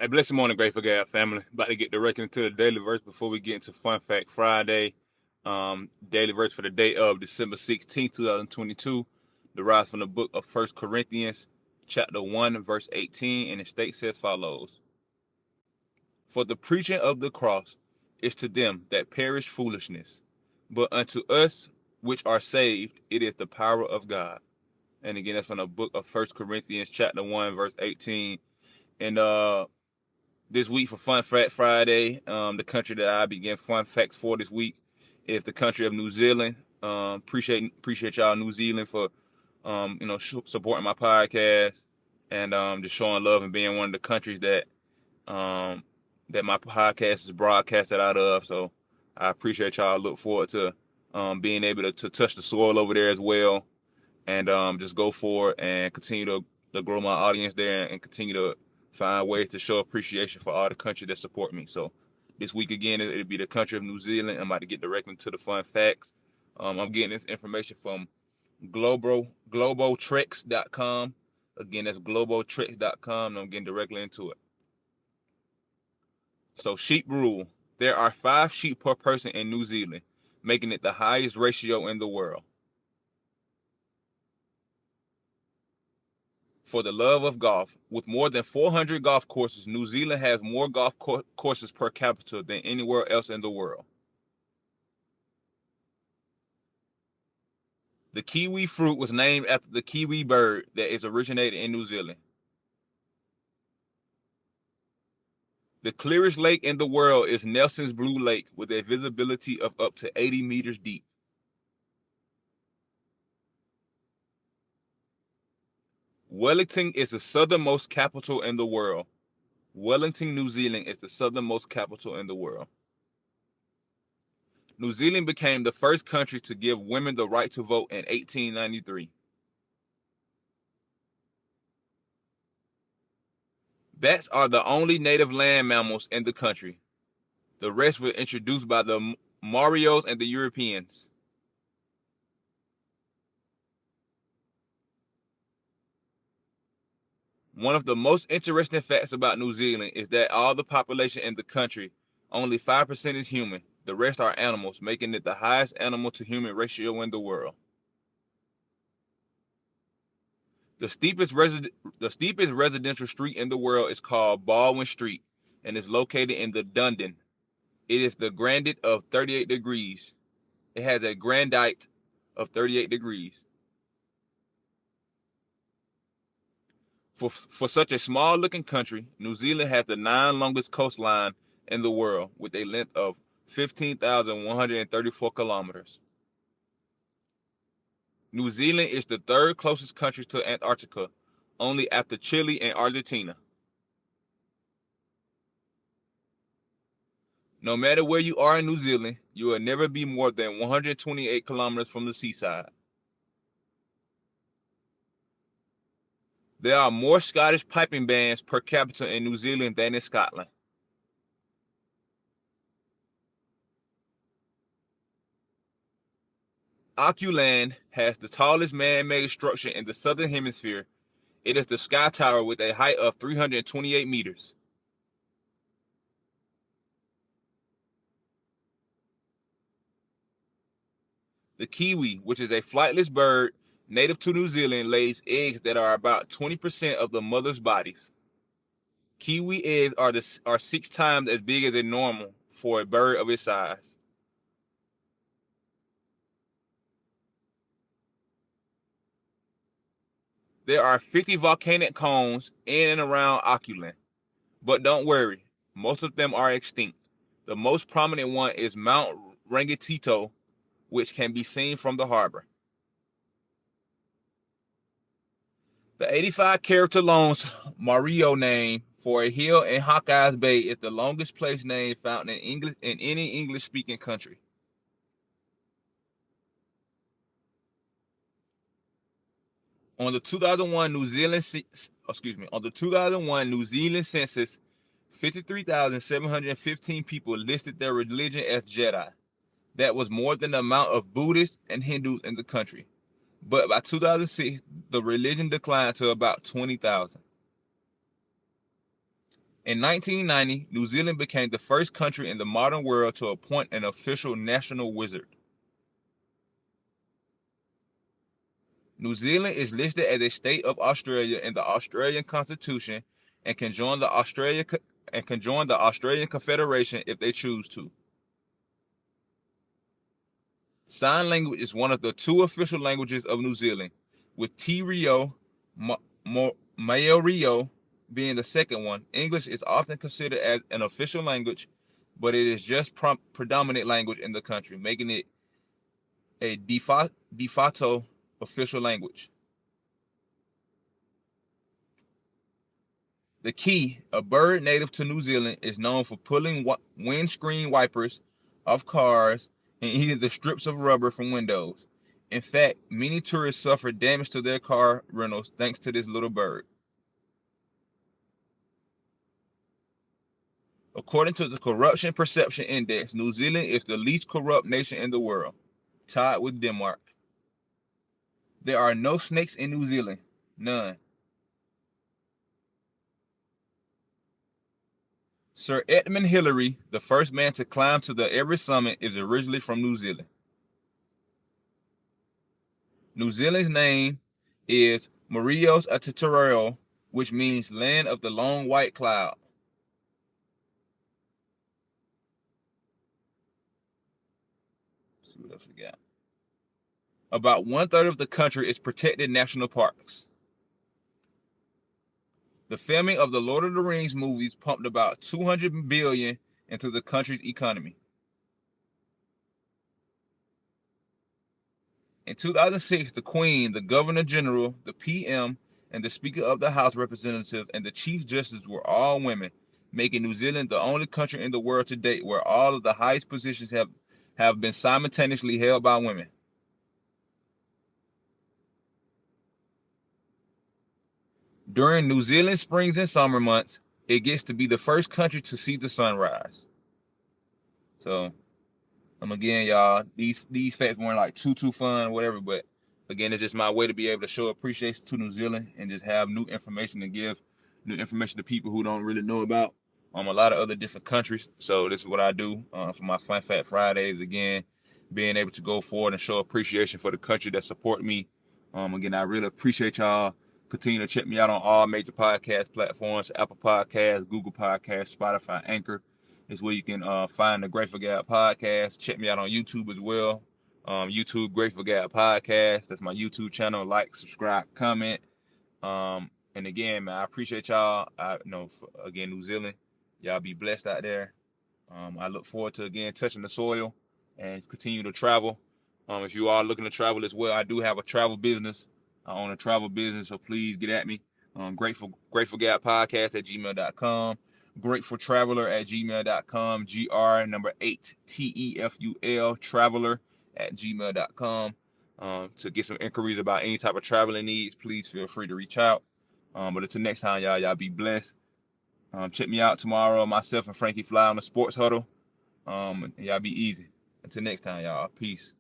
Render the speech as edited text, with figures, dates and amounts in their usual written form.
Hey, blessed morning, Grateful Gab family. About to get directly into the daily verse before we get into Fun Fact Friday. Daily verse for the day of December 16th, 2022, derived from the book of 1 Corinthians, chapter 1, verse 18, and it states as follows. For the preaching of the cross is to them that perish foolishness, but unto us which are saved it is the power of God. And again, that's from the book of 1 Corinthians, chapter 1, verse 18. And this week for Fun Fact Friday, the country that I begin fun facts for this week is the country of New Zealand. Appreciate y'all New Zealand for supporting my podcast and just showing love and being one of the countries that my podcast is broadcasted out of. So I appreciate y'all. Look forward to being able to touch the soil over there as well, and just go for it and continue to grow my audience there and continue to find ways to show appreciation for all the countries that support me. So this week again, it'll be the country of New Zealand. I'm about to get directly to the fun facts. I'm getting this information from globaltreks.com. Again, that's globaltreks.com, and I'm getting directly into it. So sheep rule. There are 5 sheep per person in New Zealand, making it the highest ratio in the world. For the love of golf, with more than 400 golf courses, New Zealand has more golf courses per capita than anywhere else in the world. The kiwi fruit was named after the kiwi bird that is originated in New Zealand. The clearest lake in the world is Nelson's Blue Lake, with a visibility of up to 80 meters deep. Wellington is the southernmost capital in the world. Wellington, New Zealand is the southernmost capital in the world. New Zealand became the first country to give women the right to vote in 1893. Bats are the only native land mammals in the country. The rest were introduced by the Maoris and the Europeans. One of the most interesting facts about New Zealand is that all the population in the country, only 5% is human. The rest are animals, making it the highest animal to human ratio in the world. The steepest residential street in the world is called Baldwin Street and is located in the Dunedin. It is the grandit of 38 degrees. It has a grandite of 38 degrees. For such a small looking country, New Zealand has the 9th longest coastline in the world with a length of 15,134 kilometers. New Zealand is the 3rd closest country to Antarctica, only after Chile and Argentina. No matter where you are in New Zealand, you will never be more than 128 kilometers from the seaside. There are more Scottish piping bands per capita in New Zealand than in Scotland. Auckland has the tallest man-made structure in the southern hemisphere. It is the Sky Tower with a height of 328 meters. The kiwi, which is a flightless bird native to New Zealand, lays eggs that are about 20% of the mother's bodies. Kiwi eggs are 6 times as big as a normal for a bird of its size. There are 50 volcanic cones in and around Auckland, but don't worry, most of them are extinct. The most prominent one is Mount Rangitoto, which can be seen from the harbor. The 85-character long Maoris name for a hill in Hawkeye's Bay is the longest place name found in any English-speaking country. On the 2001 New Zealand census, 53,715 people listed their religion as Jedi. That was more than the amount of Buddhists and Hindus in the country. But by 2006, the religion declined to about 20,000. In 1990, New Zealand became the first country in the modern world to appoint an official national wizard. New Zealand is listed as a state of Australia in the Australian Constitution and can join the Australian Confederation if they choose to. Sign language is one of the two official languages of New Zealand, with Te Reo Maorio being the second one. English is often considered as an official language, but it is just predominant language in the country, making it a de facto official language. The key, a bird native to New Zealand, is known for pulling windscreen wipers off cars and eating the strips of rubber from windows. In fact, many tourists suffer damage to their car rentals thanks to this little bird. According to the Corruption Perception Index, New Zealand is the least corrupt nation in the world, tied with Denmark. There are no snakes in New Zealand, none. Sir Edmund Hillary, the first man to climb to the Everest summit, is originally from New Zealand. New Zealand's name is Morios Aotearoa, which means land of the long white cloud. Let's see what else we got. About 1/3 of the country is protected national parks. The filming of the Lord of the Rings movies pumped about $200 billion into the country's economy. In 2006, the Queen, the Governor General, the PM, and the Speaker of the House of Representatives and the Chief Justice were all women, making New Zealand the only country in the world to date where all of the highest positions have been simultaneously held by women. During New Zealand's springs and summer months, it gets to be the first country to see the sunrise. So, again, y'all, these facts weren't like too fun or whatever, but again, it's just my way to be able to show appreciation to New Zealand and just have new information to give new information to people who don't really know about a lot of other different countries. So this is what I do for my Fun Fact Fridays. Again, being able to go forward and show appreciation for the country that support me. Again, I really appreciate y'all. Continue to check me out on all major podcast platforms: Apple Podcasts, Google Podcasts, Spotify, Anchor. Is where you can find the Grateful Gab podcast. Check me out on YouTube as well. YouTube Grateful Gab podcast. That's my YouTube channel. Like, subscribe, comment. And again, man, I appreciate y'all. Again, New Zealand, y'all be blessed out there. I look forward to again touching the soil and continue to travel. If you are looking to travel as well, I do have a travel business. I own a travel business, so please get at me. Grateful Gab podcast at gmail.com. gratefultraveler@gmail.com. GR8 TEFUL traveler at gmail.com. To get some inquiries about any type of traveling needs, please feel free to reach out. But until next time, y'all be blessed. Check me out tomorrow, myself and Frankie Fly on the Sports Huddle. And y'all be easy. Until next time, y'all. Peace.